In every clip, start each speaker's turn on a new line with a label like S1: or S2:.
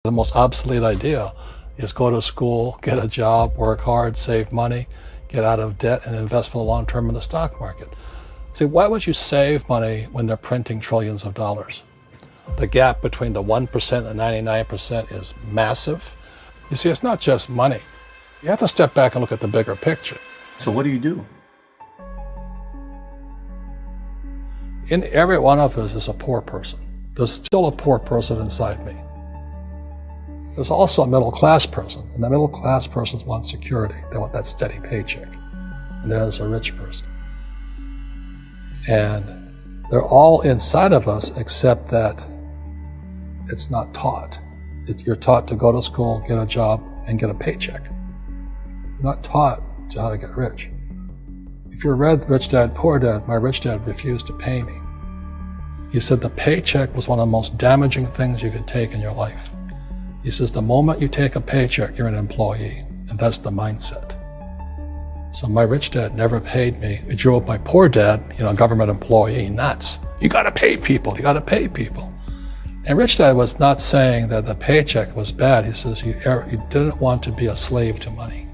S1: The most obsolete idea is go to school, get a job, work hard, save money, get out of debt, and invest for the long term in the stock market. See, why would you save money when they're printing trillions of dollars? The gap between the 1% and 99% is massive. You see, it's not just money. You have to step back and look at the bigger picture.
S2: So what do you do?
S1: In every one of us is a poor person. There's still a poor person inside me. There's also a middle class person, and the middle class persons want security. They want that steady paycheck. And there's a rich person. And they're all inside of us, except that it's not taught. You're taught to go to school, get a job, and get a paycheck. You're not taught to how to get rich. If you read Rich Dad, Poor Dad, my rich dad refused to pay me. He said the paycheck was one of the most damaging things you could take in your life. He says the moment you take a paycheck, you're an employee, and that's the mindset. So my rich dad never paid me. He drove my poor dad, government employee, nuts. You gotta pay people, you gotta pay people. And Rich Dad was not saying that the paycheck was bad. He says you didn't want to be a slave to money.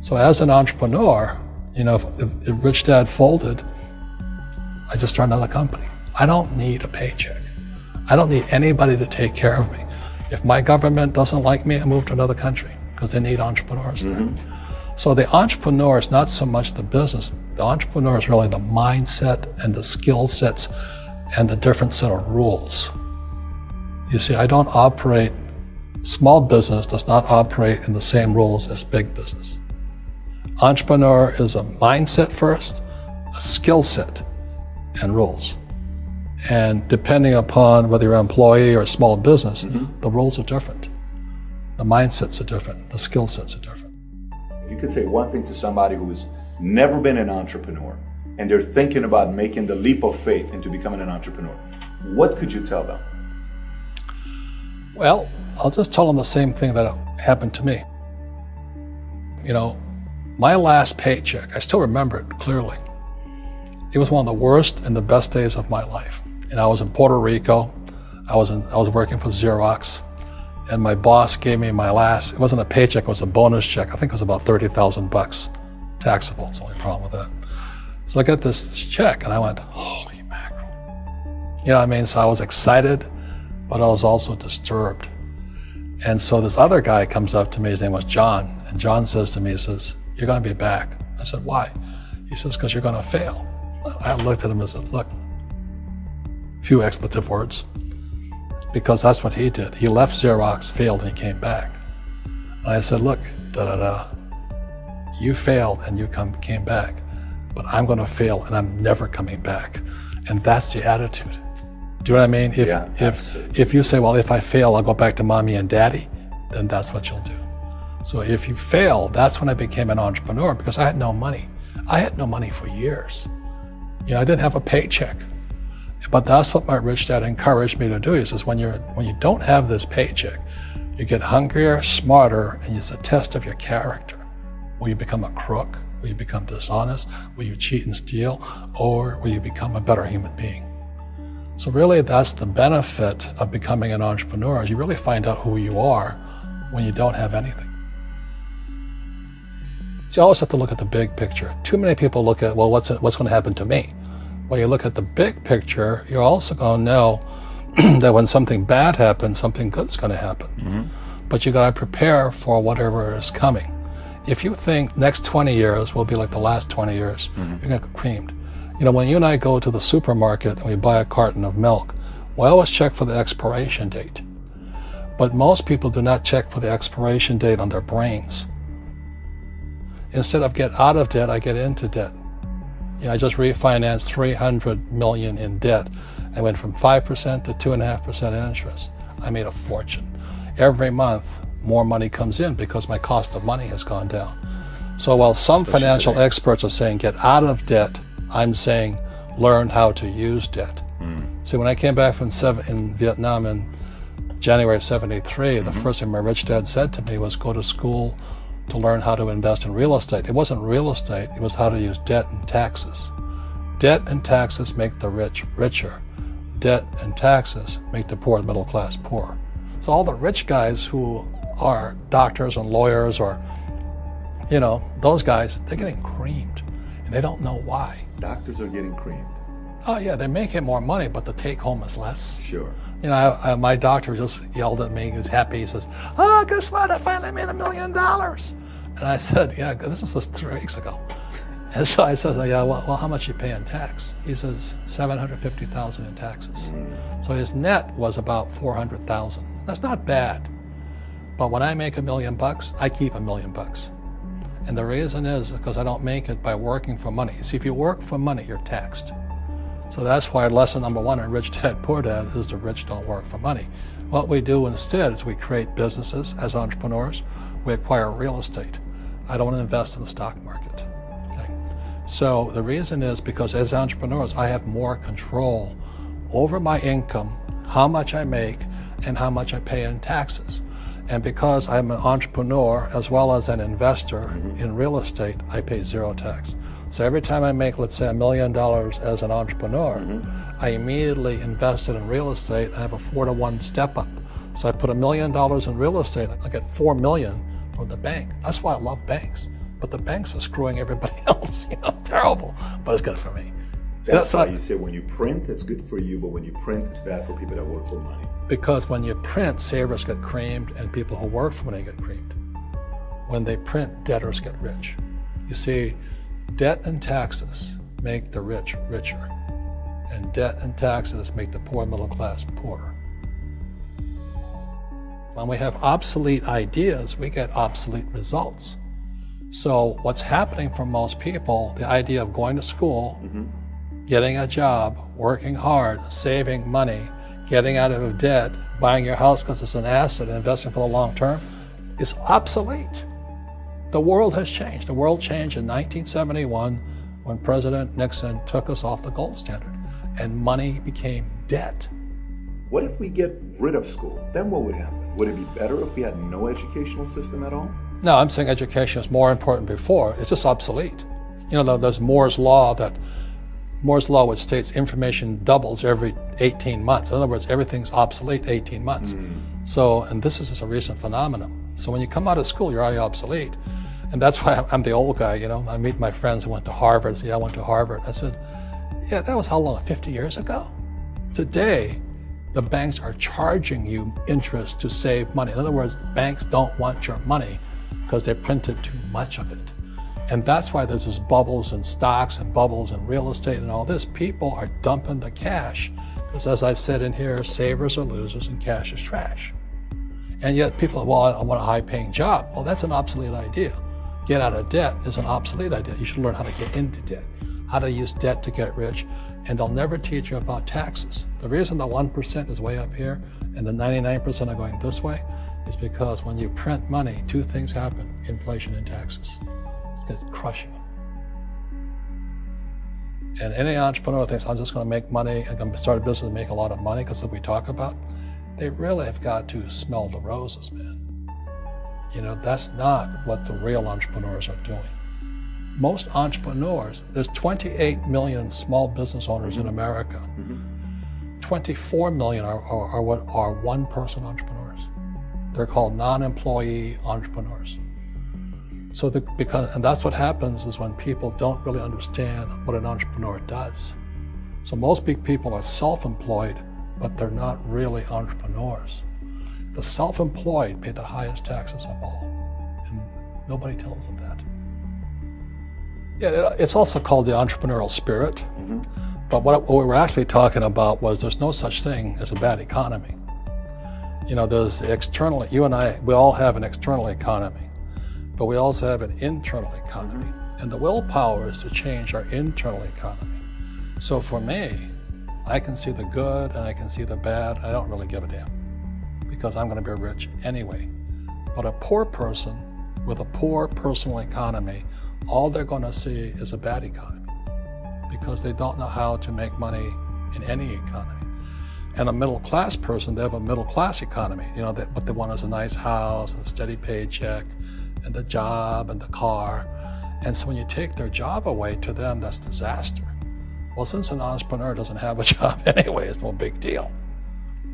S1: So as an entrepreneur, if Rich Dad folded, I just started another company. I don't need a paycheck. I don't need anybody to take care of me. If my government doesn't like me, I move to another country because they need entrepreneurs there. So the entrepreneur is not so much the business. The entrepreneur is really the mindset and the skill sets and the different set of rules. You see, small business does not operate in the same rules as big business. Entrepreneur is a mindset first, a skill set, and rules. And depending upon whether you're an employee or a small business, the rules are different. The mindsets are different. The skill sets are different.
S2: If you could say one thing to somebody who's never been an entrepreneur and they're thinking about making the leap of faith into becoming an entrepreneur, what could you tell them?
S1: Well, I'll just tell them the same thing that happened to me. My last paycheck, I still remember it clearly. It was one of the worst and the best days of my life. And I was in Puerto Rico. I was working for Xerox, and my boss gave me it wasn't a paycheck, it was a bonus check. I think it was about $30,000, taxable. It's the only problem with that. So I got this check and I went, holy mackerel. You know what I mean? So I was excited, but I was also disturbed. And so this other guy comes up to me, his name was John, and John says to me, he says, you're gonna be back. I said, why? He says, because you're gonna fail. I looked at him and said, look, few expletive words, because that's what he did. He left Xerox, failed, and he came back. And I said, look, you failed and you came back, but I'm gonna fail and I'm never coming back. And that's the attitude. Do you know what I mean? If you say, well, if I fail, I'll go back to mommy and daddy, then that's what you'll do. So if you fail, that's when I became an entrepreneur, because I had no money. I had no money for years. I didn't have a paycheck. But that's what my rich dad encouraged me to do. He says, when you don't have this paycheck, you get hungrier, smarter, and it's a test of your character. Will you become a crook? Will you become dishonest? Will you cheat and steal? Or will you become a better human being? So really, that's the benefit of becoming an entrepreneur, is you really find out who you are when you don't have anything. So you always have to look at the big picture. Too many people look at, well, what's going to happen to me? When you look at the big picture, you're also going to know that when something bad happens, something good's going to happen. But you got to prepare for whatever is coming. If you think next 20 years will be like the last 20 years, you're going to get creamed. When you and I go to the supermarket and we buy a carton of milk, we always check for the expiration date. But most people do not check for the expiration date on their brains. Instead of get out of debt, I get into debt. I just refinanced $300 million in debt. I went from 5% to 2.5% interest. I made a fortune. Every month, more money comes in because my cost of money has gone down. So while some financial experts are saying get out of debt, I'm saying learn how to use debt. See, when I came back from in Vietnam in January of '73, the first thing my rich dad said to me was go to school to learn how to invest in real estate. It wasn't real estate, it was how to use debt and taxes. Debt and taxes make the rich richer. Debt and taxes make the poor and middle class poor. So all the rich guys who are doctors and lawyers or, those guys, they're getting creamed and they don't know why.
S2: Doctors are getting creamed.
S1: Oh yeah, they're making more money, but the take home is less.
S2: Sure.
S1: My doctor just yelled at me. He was happy. He says, "Oh, guess what? I finally made $1 million." And I said, "Yeah, this was just 3 weeks ago." And so I said, "Yeah, well, how much you pay in tax?" He says, $750,000 in taxes. So his net was about $400,000. That's not bad. But when I make $1 million, I keep $1 million. And the reason is because I don't make it by working for money. See, if you work for money, you're taxed. So that's why lesson number 1 in Rich Dad, Poor Dad is the rich don't work for money. What we do instead is we create businesses as entrepreneurs. We acquire real estate. I don't want to invest in the stock market. Okay? So the reason is because as entrepreneurs, I have more control over my income, how much I make, and how much I pay in taxes. And because I'm an entrepreneur as well as an investor in real estate, I pay 0 tax. So every time I make, let's say, $1 million as an entrepreneur, I immediately invested in real estate and have a 4-to-1 step up. So I put $1 million in real estate, I get $4 million from the bank. That's why I love banks. But the banks are screwing everybody else, terrible, but it's good for me.
S2: That's why you say when you print, it's good for you, but when you print, it's bad for people that work for money.
S1: Because when you print, savers get creamed and people who work for money get creamed. When they print, debtors get rich. You see, debt and taxes make the rich richer, and debt and taxes make the poor middle class poorer. When we have obsolete ideas, we get obsolete results. So what's happening for most people, the idea of going to school, getting a job, working hard, saving money, getting out of debt, buying your house because it's an asset, and investing for the long term, is obsolete. The world has changed. The world changed in 1971 when President Nixon took us off the gold standard and money became debt.
S2: What if we get rid of school? Then what would happen? Would it be better if we had no educational system at all?
S1: No, I'm saying education is more important before. It's just obsolete. There's Moore's Law which states information doubles every 18 months. In other words, everything's obsolete 18 months. So, and this is just a recent phenomenon. So when you come out of school, you're already obsolete. And that's why I'm the old guy, I meet my friends who went to Harvard. I say, I went to Harvard. I said, yeah, that was how long, 50 years ago? Today, the banks are charging you interest to save money. In other words, banks don't want your money because they printed too much of it. And that's why there's this bubbles in stocks and bubbles in real estate and all this. People are dumping the cash because, as I said in here, savers are losers and cash is trash. And yet people, well, I want a high-paying job. Well, that's an obsolete idea. Get out of debt is an obsolete idea. You should learn how to get into debt, how to use debt to get rich, and they'll never teach you about taxes. The reason the 1% is way up here and the 99% are going this way is because when you print money, 2 things happen: inflation and taxes. It's crushing them. And any entrepreneur thinks, I'm just going to make money, I'm going to start a business and make a lot of money because of what we talk about. They really have got to smell the roses, man. That's not what the real entrepreneurs are doing. Most entrepreneurs, there's 28 million small business owners in America. 24 million are what are one-person entrepreneurs. They're called non-employee entrepreneurs. So and that's what happens is when people don't really understand what an entrepreneur does. So most big people are self-employed, but they're not really entrepreneurs. The self-employed pay the highest taxes of all, and nobody tells them that. Yeah, it's also called the entrepreneurial spirit, but what we were actually talking about was there's no such thing as a bad economy. There's the external, you and I, we all have an external economy, but we also have an internal economy, and the willpower is to change our internal economy. So for me, I can see the good and I can see the bad. I don't really give a damn because I'm going to be rich anyway. But a poor person with a poor personal economy, all they're going to see is a bad economy because they don't know how to make money in any economy. And a middle class person, they have a middle class economy. What they want is a nice house and a steady paycheck and the job and the car. And so when you take their job away, to them, that's disaster. Well, since an entrepreneur doesn't have a job anyway, it's no big deal.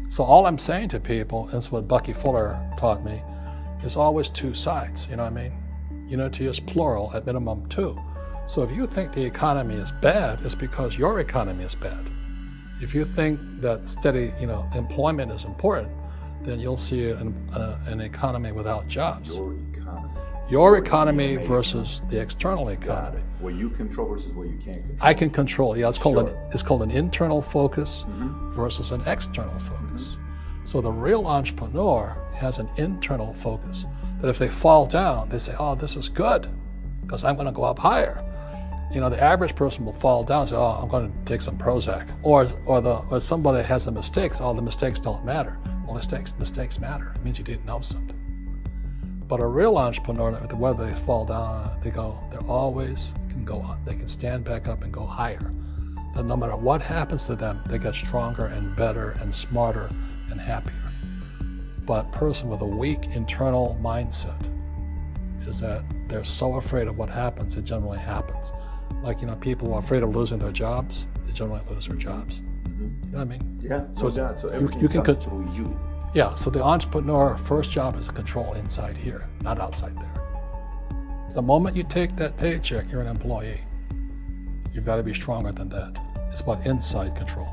S1: So all I'm saying to people, and it's what Bucky Fuller taught me, is always two sides, you know what I mean? Unity is plural, at minimum two. So if you think the economy is bad, it's because your economy is bad. If you think that steady, employment is important, then you'll see an economy without jobs. Your economy versus the external economy.
S2: What you control versus what you can't control.
S1: I can control. Yeah, it's called an internal focus versus an external focus. So the real entrepreneur has an internal focus. That if they fall down, they say, "Oh, this is good, because I'm going to go up higher." The average person will fall down and say, "Oh, I'm going to take some Prozac," or somebody has a mistake. So, "Oh, the mistakes don't matter." Well, mistakes matter. It means you didn't know something. But a real entrepreneur, whether they fall down, they always can go up. They can stand back up and go higher. That no matter what happens to them, they get stronger and better and smarter and happier. But a person with a weak internal mindset is that they're so afraid of what happens, it generally happens. Like, people who are afraid of losing their jobs, they generally lose their jobs. You know what I mean?
S2: Yeah,
S1: so
S2: everything
S1: you can
S2: comes through you.
S1: Yeah, so the entrepreneur first job is to control inside here, not outside there. The moment you take that paycheck, you're an employee. You've got to be stronger than that. It's about inside control.